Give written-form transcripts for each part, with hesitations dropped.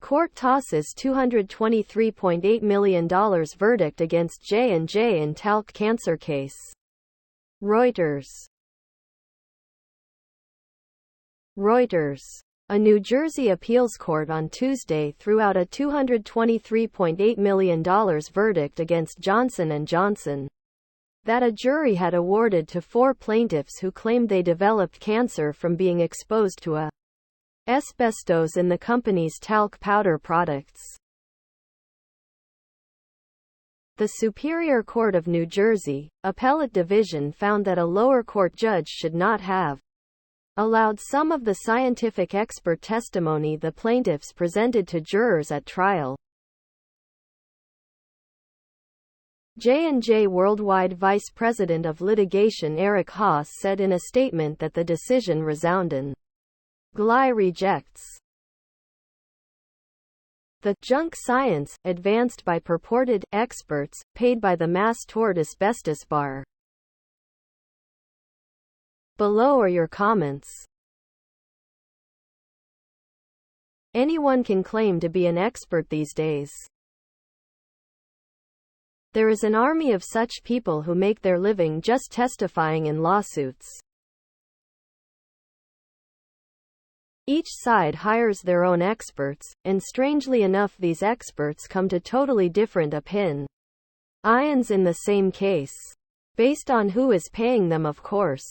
Court tosses $223.8 million verdict against J&J in talc cancer case. Reuters. A New Jersey appeals court on Tuesday threw out a $223.8 million verdict against Johnson & Johnson that a jury had awarded to 4 plaintiffs who claimed they developed cancer from being exposed to asbestos in the company's talc powder products. The Superior Court of New Jersey, Appellate Division found that a lower court judge should not have allowed some of the scientific expert testimony the plaintiffs presented to jurors at trial. J&J Worldwide Vice President of Litigation Eric Haas said in a statement that the decision resoundingly rejects the junk science advanced by purported experts paid by the mass tort asbestos bar. Below are your comments. Anyone can claim to be an expert these days. There is an army of such people who make their living just testifying in lawsuits. Each side hires their own experts, and strangely enough these experts come to totally different opinions in the same case. Based on who is paying them, of course.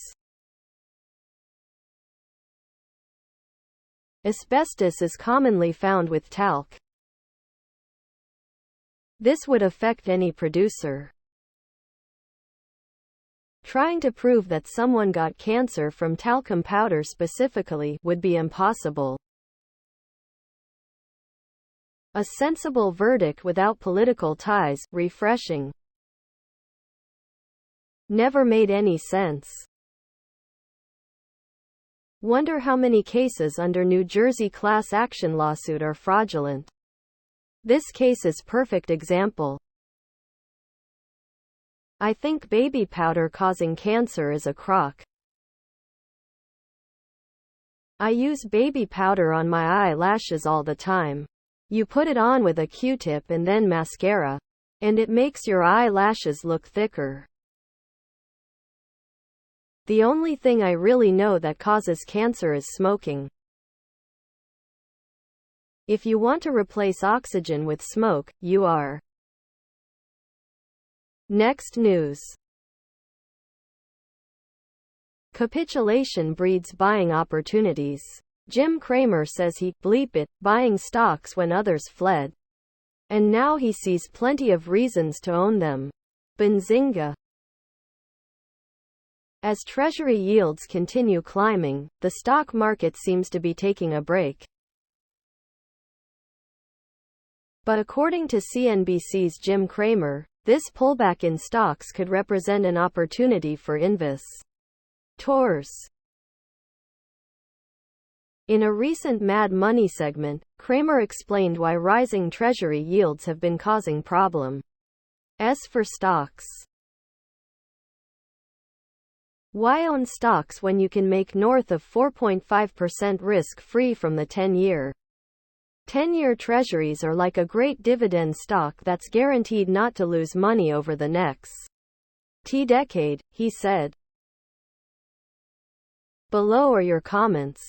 Asbestos is commonly found with talc. This would affect any producer trying to prove that someone got cancer from talcum powder specifically would be impossible. A sensible verdict without political ties, refreshing. Never made any sense. Wonder how many cases under New Jersey class action lawsuit are fraudulent. This case is perfect example. I think baby powder causing cancer is a crock. I use baby powder on my eyelashes all the time. You put it on with a Q-tip and then mascara, and it makes your eyelashes look thicker. The only thing I really know that causes cancer is smoking. If you want to replace oxygen with smoke, you are. Next news. Capitulation breeds buying opportunities. Jim Cramer says he bleep it buying stocks when others fled. And now he sees plenty of reasons to own them. Benzinga. As Treasury yields continue climbing, the stock market seems to be taking a break. But according to CNBC's Jim Cramer, this pullback in stocks could represent an opportunity for investors. In a recent Mad Money segment, Cramer explained why rising Treasury yields have been causing problems for stocks. Why own stocks when you can make north of 4.5% risk-free from the 10-year? 10-year treasuries are like a great dividend stock that's guaranteed not to lose money over the next decade, he said. Below are your comments.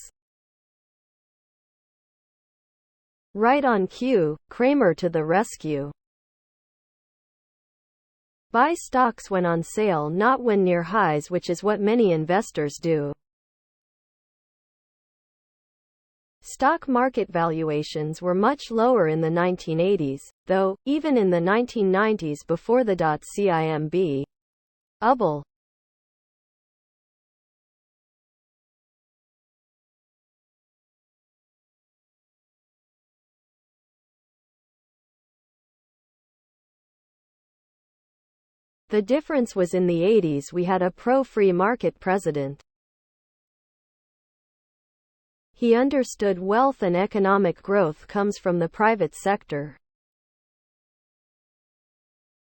Right on cue, Cramer to the rescue. Buy stocks when on sale, not when near highs, which is what many investors do. Stock market valuations were much lower in the 1980s, though, even in the 1990s before the .cimb bubble. The difference was in the 80s we had a pro-free market president. He understood wealth and economic growth comes from the private sector.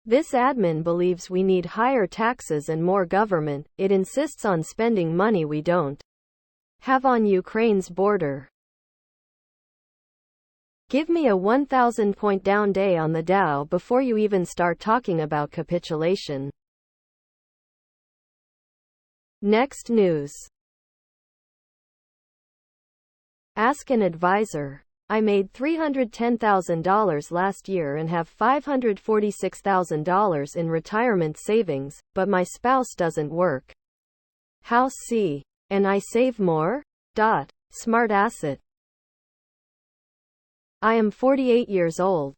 This admin believes we need higher taxes and more government. It insists on spending money we don't have on Ukraine's border. Give me a 1,000 point down day on the Dow before you even start talking about capitulation. Next news. Ask an advisor. I made $310,000 last year and have $546,000 in retirement savings, but my spouse doesn't work. How see? And I save more? Smart asset. I am 48 years old.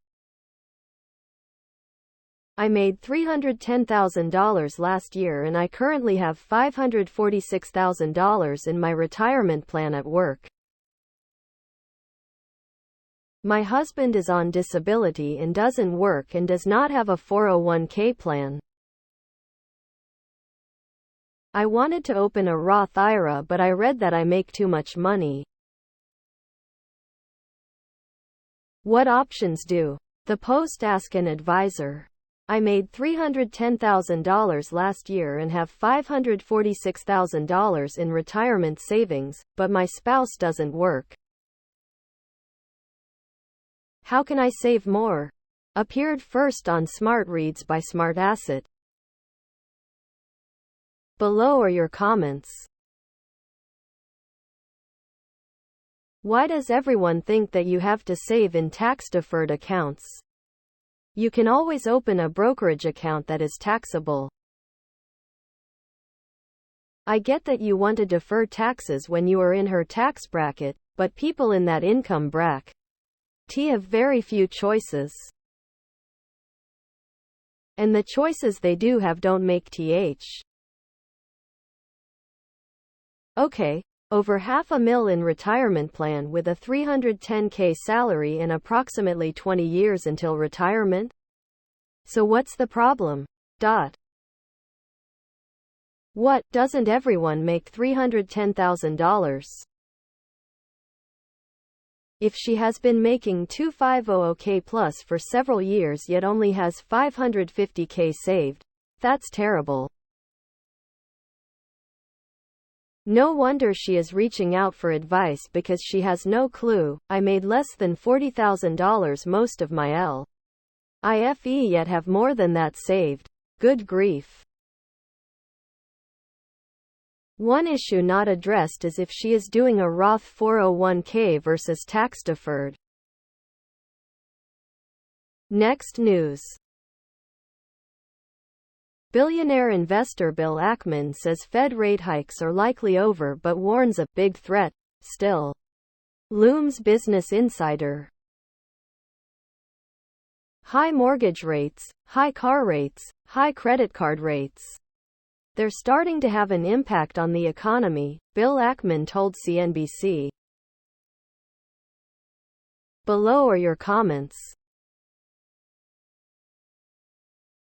I made $310,000 last year and I currently have $546,000 in my retirement plan at work. My husband is on disability and doesn't work and does not have a 401k plan. I wanted to open a Roth IRA, but I read that I make too much money. What options do? The Post ask an advisor. I made $310,000 last year and have $546,000 in retirement savings, but my spouse doesn't work. How can I save more? Appeared first on Smart Reads by Smart Asset. Below are your comments. Why does everyone think that you have to save in tax-deferred accounts? You can always open a brokerage account that is taxable. I get that you want to defer taxes when you are in her tax bracket, but people in that income bracket have very few choices. And the choices they do have don't make Okay, over $500,000 in retirement plan with a $310K salary and approximately 20 years until retirement? So what's the problem? What, doesn't everyone make $310,000? If she has been making $250K plus for several years yet only has $550K saved, that's terrible. No wonder she is reaching out for advice because she has no clue. I made less than $40,000 most of my life yet have more than that saved. Good grief. One issue not addressed is if she is doing a Roth 401k versus tax-deferred. Next news. Billionaire investor Bill Ackman says Fed rate hikes are likely over but warns a big threat still looms. Business Insider. High mortgage rates, high car rates, high credit card rates. They're starting to have an impact on the economy, Bill Ackman told CNBC. Below are your comments.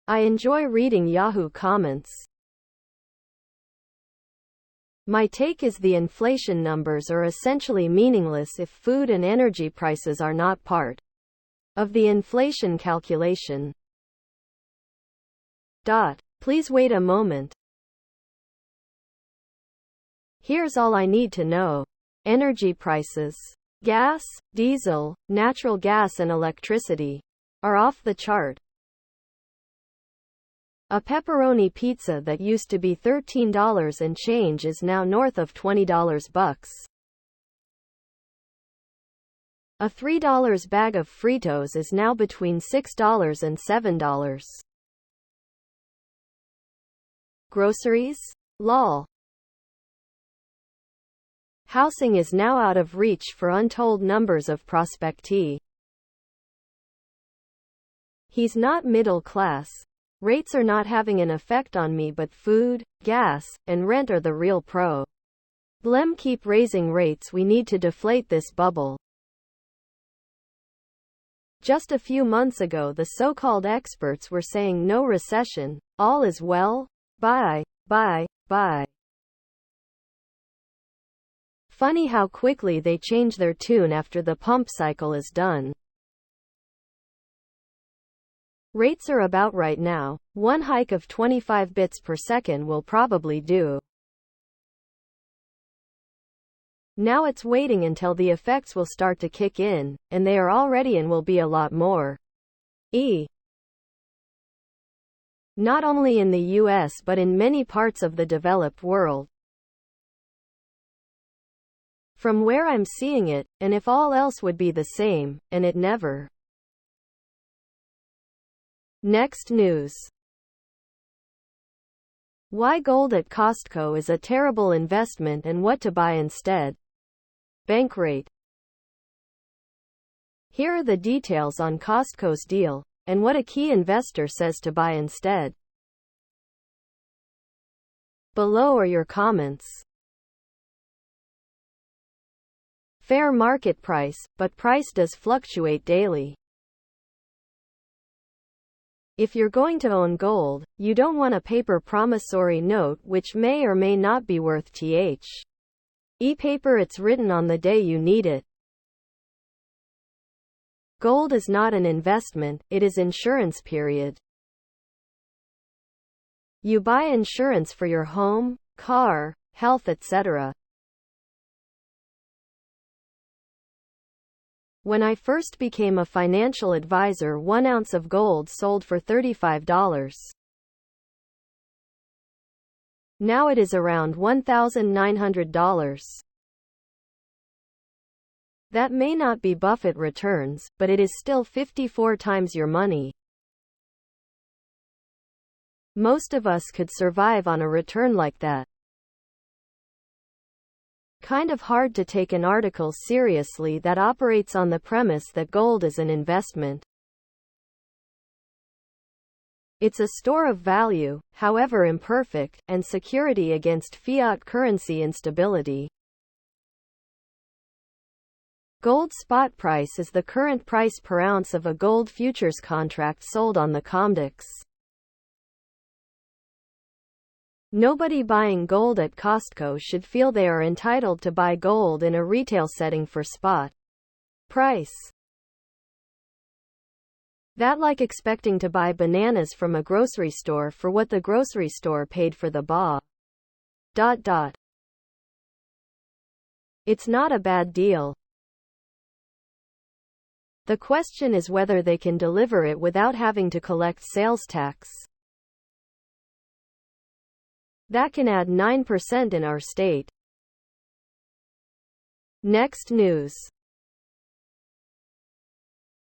I enjoy reading Yahoo comments. My take is the inflation numbers are essentially meaningless if food and energy prices are not part of the inflation calculation. Please wait a moment. Here's all I need to know. Energy prices. Gas, diesel, natural gas and electricity are off the chart. A pepperoni pizza that used to be $13 and change is now north of $20 bucks. A $3 bag of Fritos is now between $6 and $7. Groceries? Lol. Housing is now out of reach for untold numbers of prospectee. He's not middle class. Rates are not having an effect on me, but food, gas, and rent are the real problem. Keep raising rates. We need to deflate this bubble. Just a few months ago, the so-called experts were saying no recession, all is well. Bye. Funny how quickly they change their tune after the pump cycle is done. Rates are about right now. One hike of 25 bits per second will probably do. Now it's waiting until the effects will start to kick in, and they are already and will be a lot more. Not only in the US but in many parts of the developed world. From where I'm seeing it, and if all else would be the same, and it never. Next news. Why gold at Costco is a terrible investment and what to buy instead. Bankrate. Here are the details on Costco's deal, and what a key investor says to buy instead. Below are your comments. Fair market price, but price does fluctuate daily. If you're going to own gold, you don't want a paper promissory note which may or may not be worth e-paper. It's written on the day you need it. Gold is not an investment, it is insurance. Period. You buy insurance for your home, car, health, etc. When I first became a financial advisor, 1 ounce of gold sold for $35. Now it is around $1,900. That may not be Buffett returns, but it is still 54 times your money. Most of us could survive on a return like that. Kind of hard to take an article seriously that operates on the premise that gold is an investment. It's a store of value, however imperfect, and security against fiat currency instability. Gold spot price is the current price per ounce of a gold futures contract sold on the COMDEX. Nobody buying gold at Costco should feel they are entitled to buy gold in a retail setting for spot price. That like expecting to buy bananas from a grocery store for what the grocery store paid for the bar. It's not a bad deal. The question is whether they can deliver it without having to collect sales tax. That can add 9% in our state. Next news.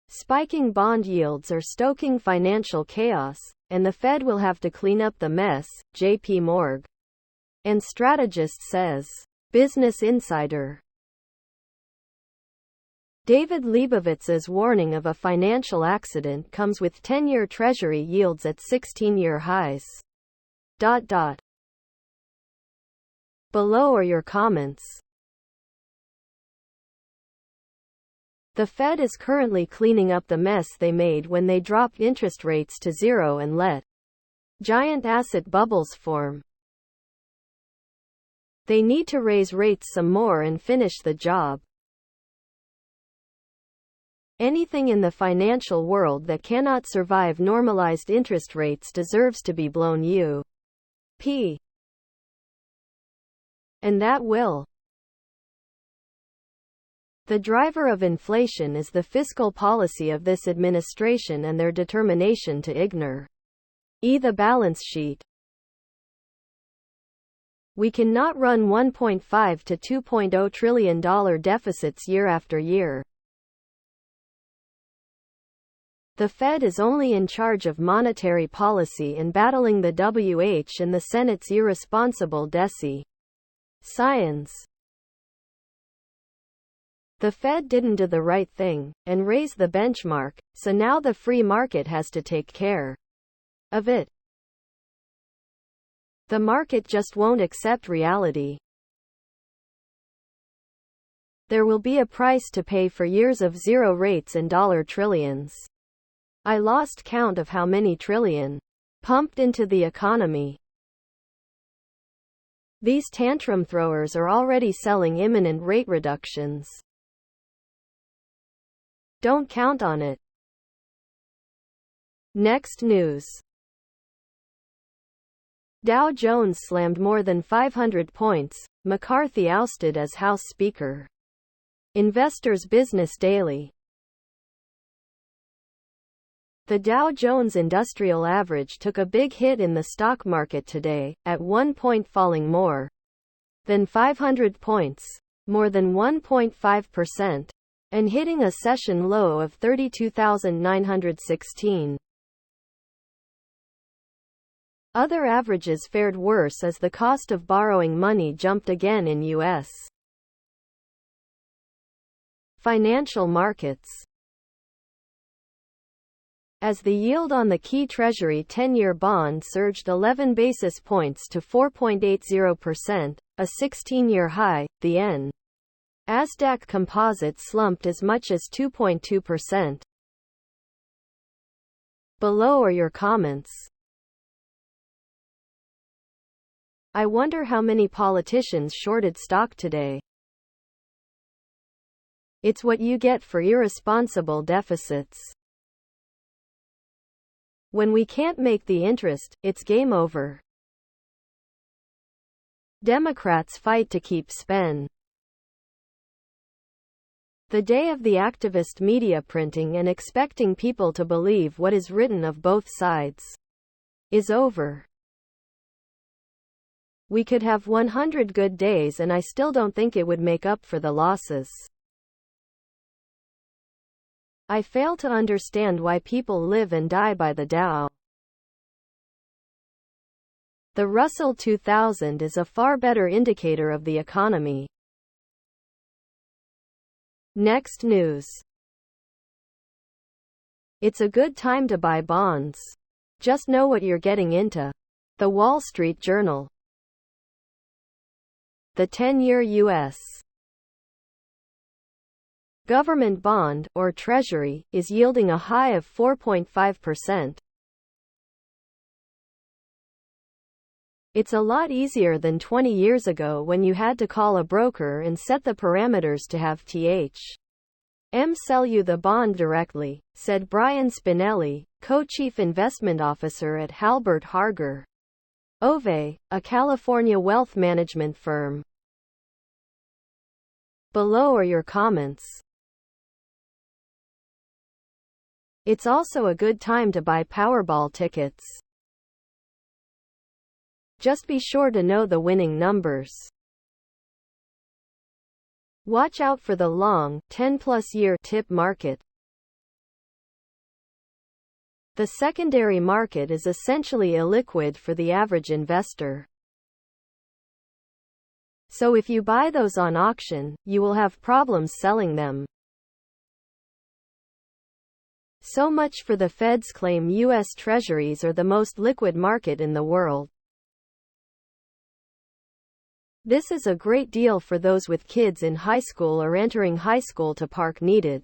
Spiking bond yields are stoking financial chaos, and the Fed will have to clean up the mess, J.P. Morgan and strategist says. Business Insider. David Leibovitz's warning of a financial accident comes with 10-year Treasury yields at 16-year highs. Below are your comments. The Fed is currently cleaning up the mess they made when they dropped interest rates to zero and let giant asset bubbles form. They need to raise rates some more and finish the job. Anything in the financial world that cannot survive normalized interest rates deserves to be blown up. And that will. The driver of inflation is the fiscal policy of this administration and their determination to ignore the balance sheet. We cannot run $1.5 to $2.0 trillion deficits year after year. The Fed is only in charge of monetary policy and battling the WH and the Senate's irresponsible science. The Fed didn't do the right thing, and raise the benchmark, so now the free market has to take care of it. The market just won't accept reality. There will be a price to pay for years of zero rates and dollar trillions. I lost count of how many trillion pumped into the economy. These tantrum throwers are already selling imminent rate reductions. Don't count on it. Next news. Dow Jones slammed more than 500 points, McCarthy ousted as House Speaker. Investors Business Daily. The Dow Jones Industrial Average took a big hit in the stock market today, at one point falling more than 500 points, more than 1.5%, and hitting a session low of 32,916. Other averages fared worse as the cost of borrowing money jumped again in U.S. financial markets. As the yield on the key Treasury 10-year bond surged 11 basis points to 4.80%, a 16-year high, the N.ASDAQ Composite slumped as much as 2.2%. Below are your comments. I wonder how many politicians shorted stock today. It's what you get for irresponsible deficits. When we can't make the interest, it's game over. Democrats fight to keep spend. The day of the activist media printing and expecting people to believe what is written of both sides is over. We could have 100 good days and I still don't think it would make up for the losses. I fail to understand why people live and die by the Dow. The Russell 2000 is a far better indicator of the economy. Next news. It's a good time to buy bonds. Just know what you're getting into. The Wall Street Journal. The 10-year U.S. government bond, or Treasury, is yielding a high of 4.5%. It's a lot easier than 20 years ago when you had to call a broker and set the parameters to have THM sell you the bond directly, said Brian Spinelli, co-chief investment officer at Halbert Harger Ove, a California wealth management firm. Below are your comments. It's also a good time to buy Powerball tickets. Just be sure to know the winning numbers. Watch out for the long, 10-plus year tip market. The secondary market is essentially illiquid for the average investor. So if you buy those on auction, you will have problems selling them. So much for the Fed's claim U.S. Treasuries are the most liquid market in the world. This is a great deal for those with kids in high school or entering high school to park needed.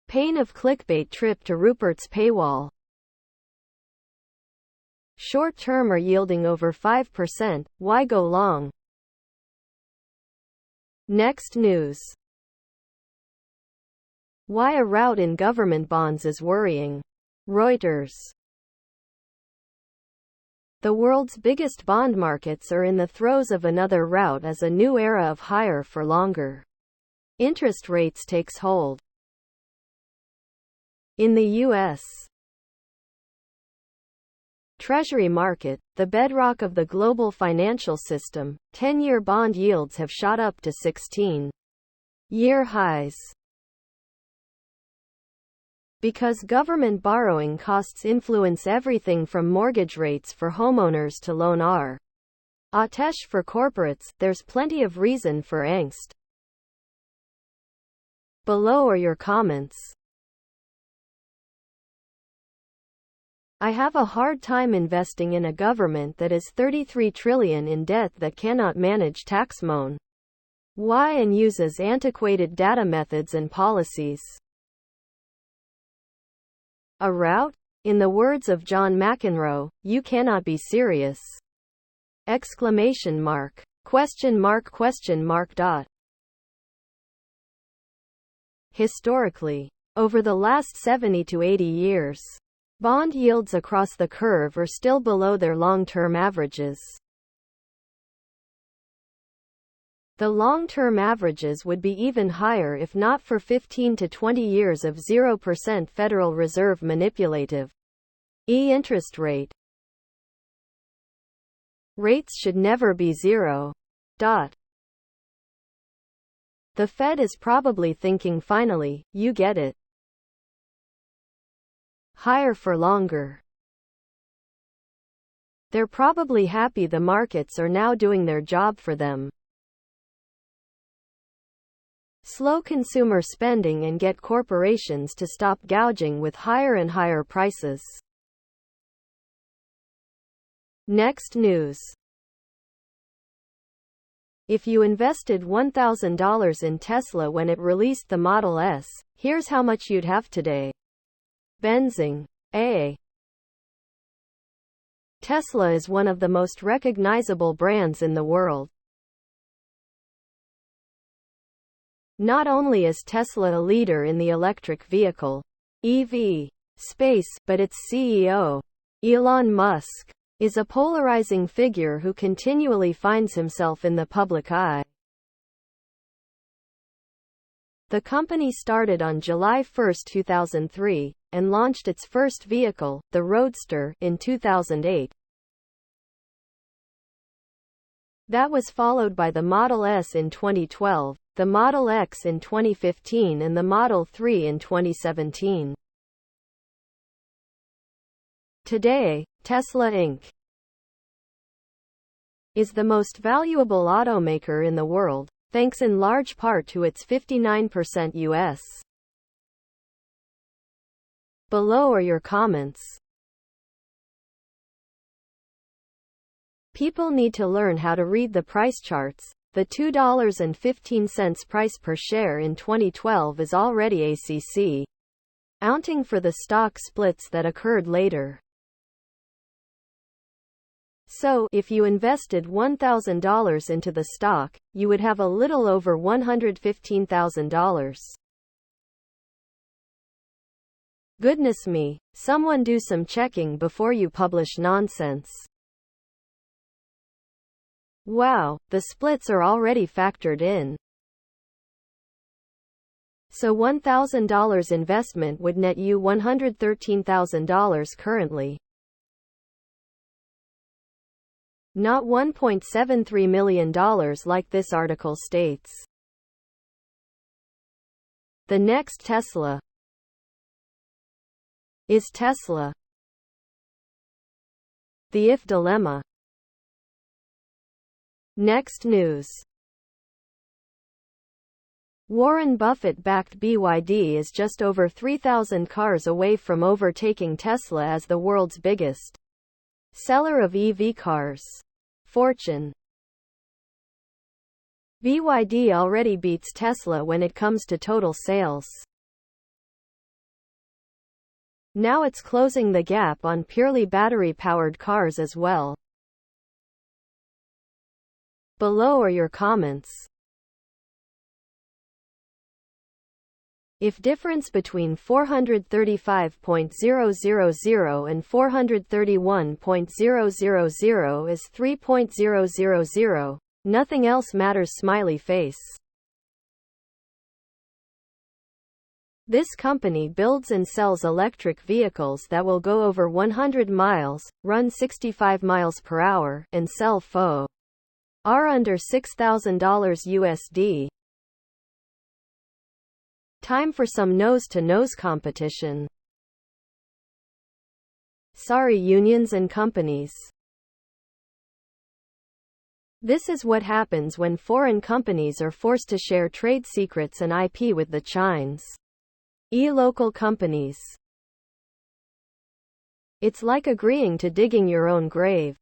Pain of clickbait trip to Rupert's paywall. Short-term are yielding over 5%, why go long? Next news. Why a rout in government bonds is worrying. Reuters. The world's biggest bond markets are in the throes of another rout as a new era of higher for longer interest rates takes hold. In the U.S. Treasury market, the bedrock of the global financial system, 10-year bond yields have shot up to 16-year highs. Because government borrowing costs influence everything from mortgage rates for homeowners to loan Atesh for corporates, there's plenty of reason for angst. Below are your comments. I have a hard time investing in a government that is $33 trillion in debt that cannot manage tax moan. Why and uses antiquated data methods and policies. A rout? In the words of John McEnroe, you cannot be serious. Exclamation mark. Question mark question mark dot. Historically. Over the last 70 to 80 years. Bond yields across the curve are still below their long-term averages. The long-term averages would be even higher if not for 15 to 20 years of 0% Federal Reserve manipulative interest rate. Rates should never be zero. The Fed is probably thinking, finally, you get it. Higher for longer. They're probably happy the markets are now doing their job for them. Slow consumer spending and get corporations to stop gouging with higher and higher prices. Next news. If you invested $1,000 in Tesla when it released the Model S, here's how much you'd have today. Benzing. Tesla is one of the most recognizable brands in the world. Not only is Tesla a leader in the electric vehicle (EV) space, but its CEO, Elon Musk, is a polarizing figure who continually finds himself in the public eye. The company started on July 1, 2003, and launched its first vehicle, the Roadster, in 2008. That was followed by the Model S in 2012, the Model X in 2015 and the Model 3 in 2017. Today, Tesla Inc. is the most valuable automaker in the world, thanks in large part to its 59% U.S. Below are your comments. People need to learn how to read the price charts. The $2.15 price per share in 2012 is already ACC, accounting for the stock splits that occurred later. So, if you invested $1,000 into the stock, you would have a little over $115,000. Goodness me, someone do some checking before you publish nonsense. Wow, the splits are already factored in. So $1,000 investment would net you $113,000 currently. Not $1.73 million like this article states. The next Tesla. Is Tesla the if dilemma? Next news. Warren Buffett-backed BYD is just over 3,000 cars away from overtaking Tesla as the world's biggest seller of EV cars. Fortune. BYD already beats Tesla when it comes to total sales. Now it's closing the gap on purely battery-powered cars as well. Below are your comments. If difference between 435.000 and 431.000 is 3.000, nothing else matters. Smiley face. This company builds and sells electric vehicles that will go over 100 miles, run 65 miles per hour, and sell for under $6,000 USD. Time for some nose-to-nose competition. Sorry, unions and companies. This is what happens when foreign companies are forced to share trade secrets and IP with the Chines. Local companies. It's like agreeing to digging your own grave.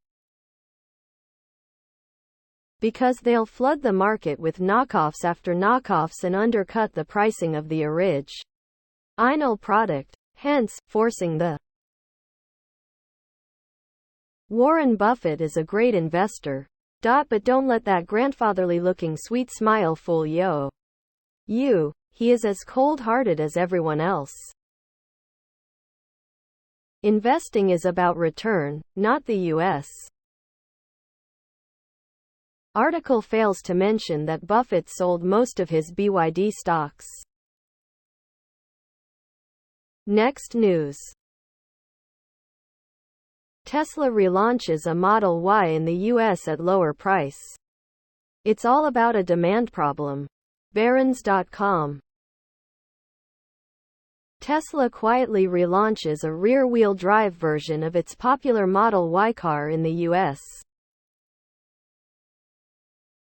Because they'll flood the market with knockoffs after knockoffs and undercut the pricing of the original product, hence, forcing the. Warren Buffett is a great investor. But don't let that grandfatherly-looking sweet smile fool you. He is as cold-hearted as everyone else. Investing is about return, not the U.S. Article fails to mention that Buffett sold most of his BYD stocks. Next news. Tesla relaunches a Model Y in the US at lower price. It's all about a demand problem. Barron's.com. Tesla quietly relaunches a rear-wheel drive version of its popular Model Y car in the US.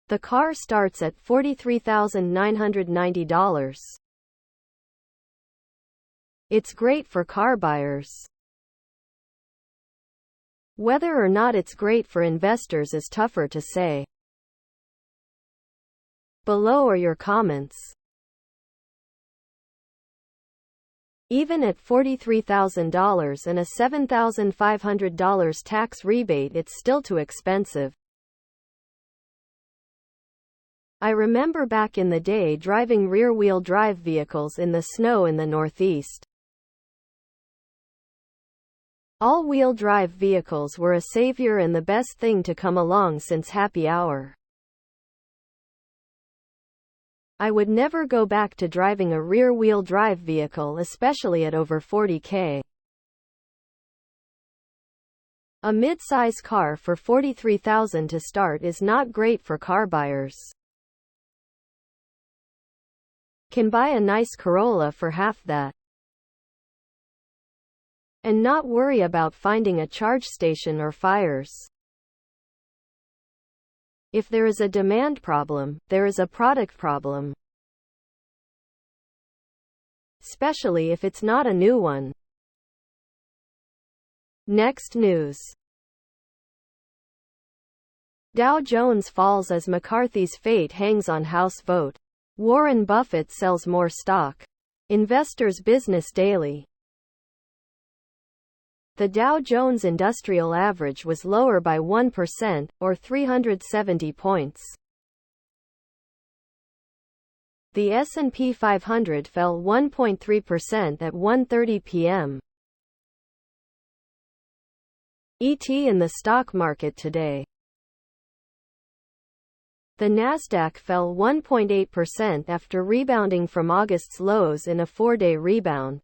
The car starts at $43,990. It's great for car buyers. Whether or not it's great for investors is tougher to say. Below are your comments. Even at $43,000 and a $7,500 tax rebate, it's still too expensive. I remember back in the day driving rear-wheel drive vehicles in the snow in the Northeast. All-wheel drive vehicles were a savior and the best thing to come along since happy hour. I would never go back to driving a rear-wheel drive vehicle, especially at over $40,000. A mid-size car for $43,000 to start is not great for car buyers. Can buy a nice Corolla for half that. And not worry about finding a charge station or fires. If there is a demand problem, there is a product problem. Especially if it's not a new one. Next news. Dow Jones falls as McCarthy's fate hangs on House vote. Warren Buffett sells more stock. Investors Business Daily. The Dow Jones Industrial Average was lower by 1%, or 370 points. The S&P 500 fell 1.3% at 1:30 p.m. ET in the stock market today. The Nasdaq fell 1.8% after rebounding from August's lows in a 4-day rebound.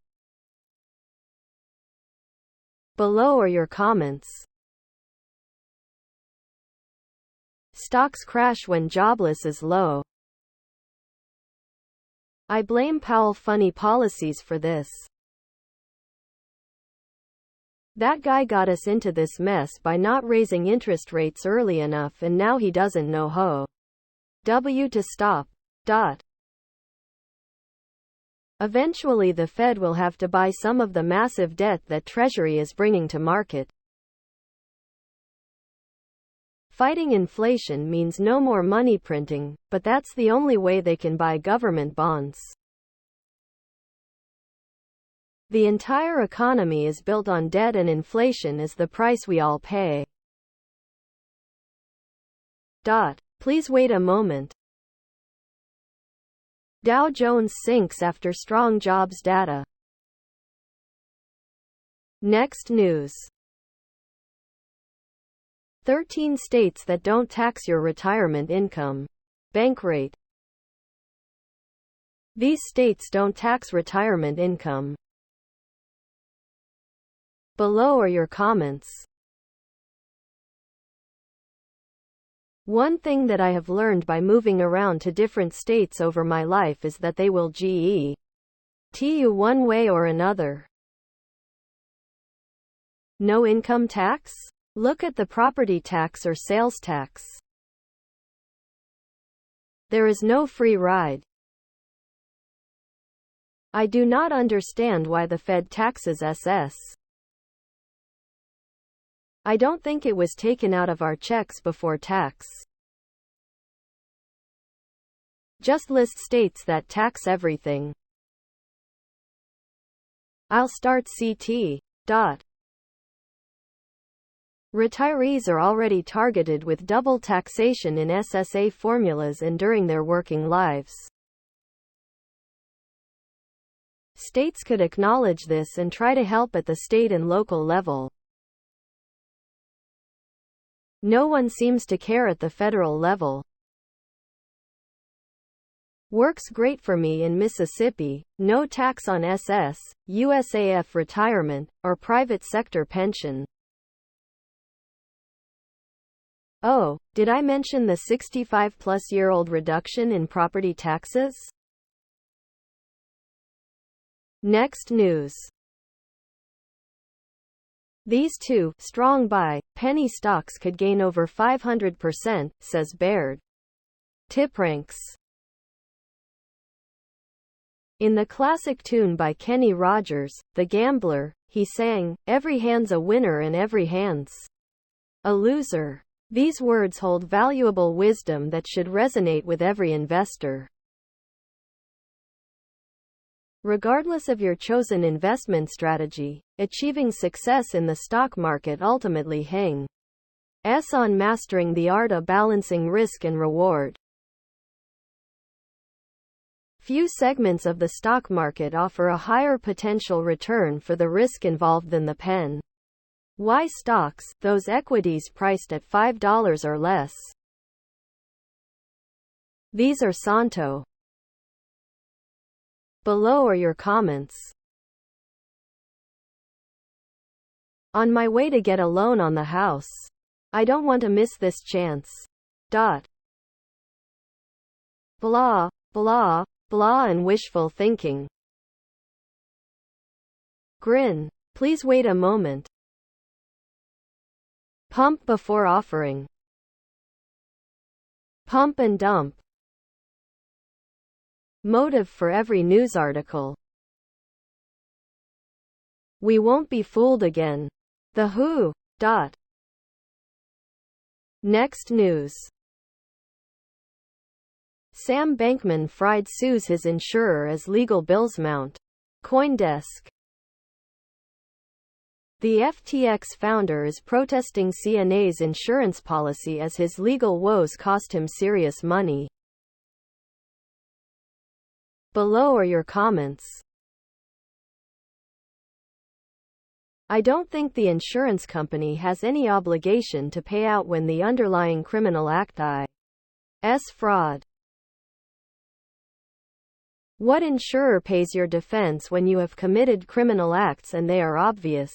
Below are your comments. Stocks crash when jobless is low. I blame Powell funny policies for this. That guy got us into this mess by not raising interest rates early enough, and now he doesn't know how to stop. Eventually the Fed will have to buy some of the massive debt that Treasury is bringing to market. Fighting inflation means no more money printing, but that's the only way they can buy government bonds. The entire economy is built on debt, and inflation is the price we all pay. Please wait a moment. Dow Jones sinks after strong jobs data. Next news. 13 states that don't tax your retirement income. Bankrate. These states don't tax retirement income. Below are your comments. One thing that I have learned by moving around to different states over my life is that they will get you one way or another. No income tax? Look at the property tax or sales tax. There is no free ride. I do not understand why the Fed taxes SS. I don't think it was taken out of our checks before tax. Just list states that tax everything. I'll start CT. Retirees are already targeted with double taxation in SSA formulas and during their working lives. States could acknowledge this and try to help at the state and local level. No one seems to care at the federal level. Works great for me in Mississippi, no tax on SS, USAF retirement, or private sector pension. Oh, did I mention the 65-plus-year-old reduction in property taxes? Next news. These two strong buy penny stocks could gain over 500%, says Baird. Tipranks. In the classic tune by Kenny Rogers, The Gambler, he sang, "Every hand's a winner and every hand's a loser." These words hold valuable wisdom that should resonate with every investor. Regardless of your chosen investment strategy, achieving success in the stock market ultimately hangs on mastering the art of balancing risk and reward. Few segments of the stock market offer a higher potential return for the risk involved than the pen. Why stocks, those equities priced at $5 or less? These are Santo. Below are your comments. On my way to get a loan on the house. I don't want to miss this chance. Blah, blah, blah and wishful thinking. Grin. Please wait a moment. Pump before offering. Pump and dump. Motive for every news article. We won't be fooled again. The Who. Next news. Sam Bankman-Fried sues his insurer as legal bills mount. CoinDesk. The FTX founder is protesting CNA's insurance policy as his legal woes cost him serious money. Below are your comments. I don't think the insurance company has any obligation to pay out when the underlying criminal act is fraud. What insurer pays your defense when you have committed criminal acts and they are obvious?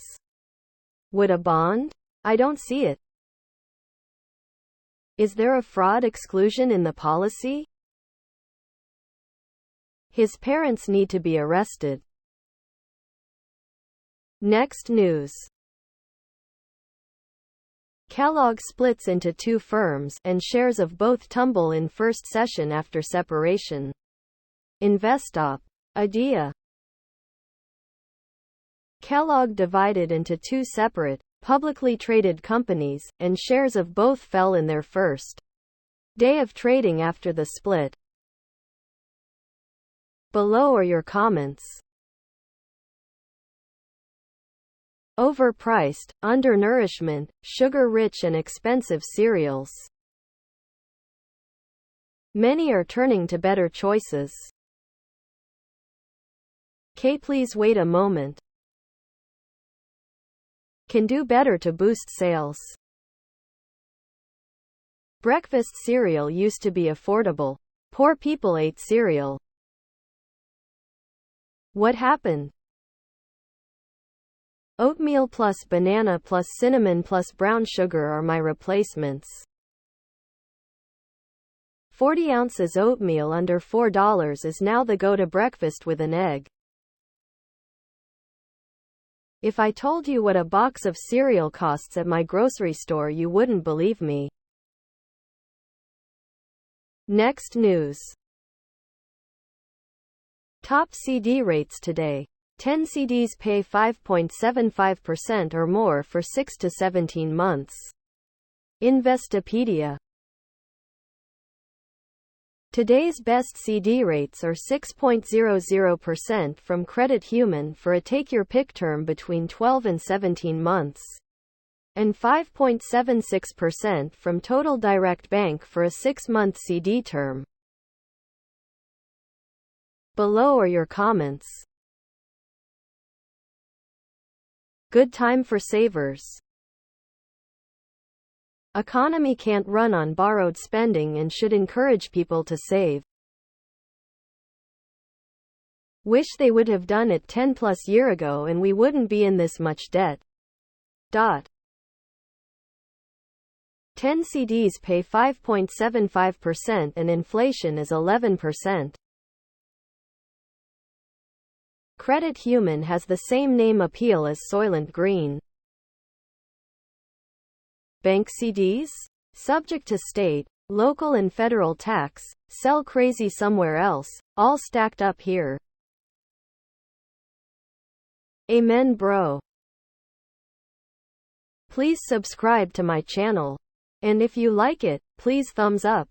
Would a bond? I don't see it. Is there a fraud exclusion in the policy? His parents need to be arrested. Next news. Kellogg splits into two firms, and shares of both tumble in first session after separation. Investop. Idea. Kellogg divided into two separate, publicly traded companies, and shares of both fell in their first day of trading after the split. Below are your comments. Overpriced, undernourishment, sugar-rich and expensive cereals. Many are turning to better choices. Please wait a moment. Can do better to boost sales. Breakfast cereal used to be affordable. Poor people ate cereal. What happened? Oatmeal plus banana plus cinnamon plus brown sugar are my replacements. 40 ounces oatmeal under $4 is now the go-to breakfast with an egg. If I told you what a box of cereal costs at my grocery store, you wouldn't believe me. Next news. Top CD rates today. 10 CDs pay 5.75% or more for 6 to 17 months. Investopedia. Today's best CD rates are 6.00% from Credit Human for a take-your-pick term between 12 and 17 months, and 5.76% from Total Direct Bank for a 6-month CD term. Below are your comments. Good time for savers. Economy can't run on borrowed spending and should encourage people to save. Wish they would have done it 10 plus years ago and we wouldn't be in this much debt. 10 CDs pay 5.75% and inflation is 11%. Credit Human has the same name appeal as Soylent Green. Bank CDs? Subject to state, local and federal tax, sell crazy somewhere else, all stacked up here. Amen bro. Please subscribe to my channel. And if you like it, please thumbs up.